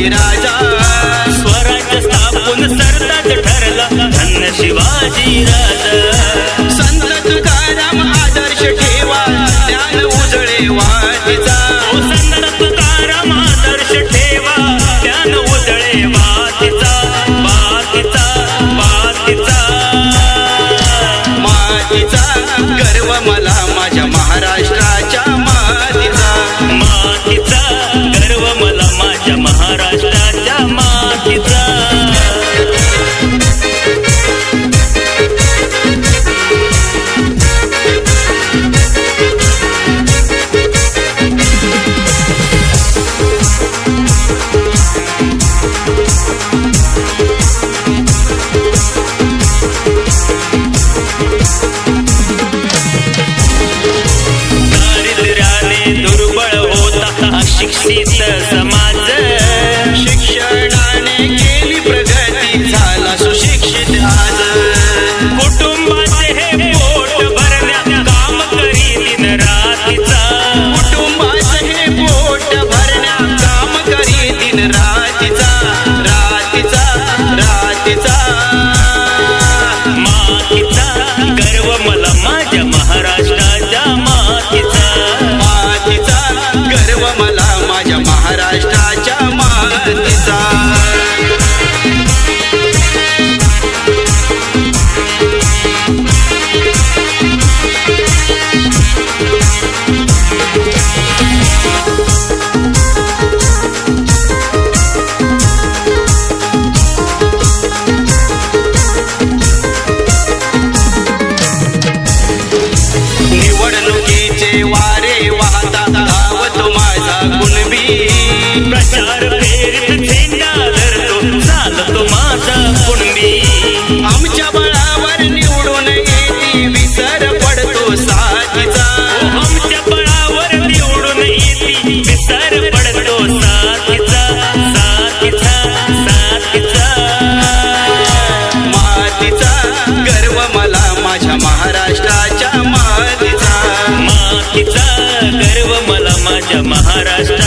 राजा स्वराज्य स्थापून सरताज ठरला धन्य शिवाजी राजा। संत तुकाराम आदर्श ठेवा ज्ञान उजळे वाटीचा, संत तुकाराम आदर्श ठेवा ज्ञान उजळे वाटीचा, वाटीचा वाटीचा मातीचा गर्व मला माझ्या महाराष्ट्राच्या मातीचा, मातीचा गर्व मला माझ्या महाराष्ट्राच्या मातीचा। शिक्षित समाज शिक्षणाने केली प्रगती झाला सुशिक्षित आज। कुटुंबाचे हे पोट भरण्या काम करी दिन रातीचा, कुटुंबाचे हे पोट भरण्या काम करी दिन रातीचा, रातीचा रातीचा मातीचा गर्व मला माझ्या महाराष्ट्राच्या मातीचा, मातीचा गर्व मला माझ्या महाराष्ट्राच्या मातीचा। निवडणुकीचे वारे वाहता धावतो माझा कुणबी, प्रचार फेरीत झेंडा धरतो चालतो माझा कुणबी। आमच्या बळावर निवडून येती विसर पडतो साथीचा, आमच्या बळावर निवडून येती विसर पडतो साथीचा, साथीचा साथीचा मातीचा गर्व मला माझ्या महाराष्ट्राच्या मातीचा, मातीचा गर्व मला माझ्या महाराष्ट्र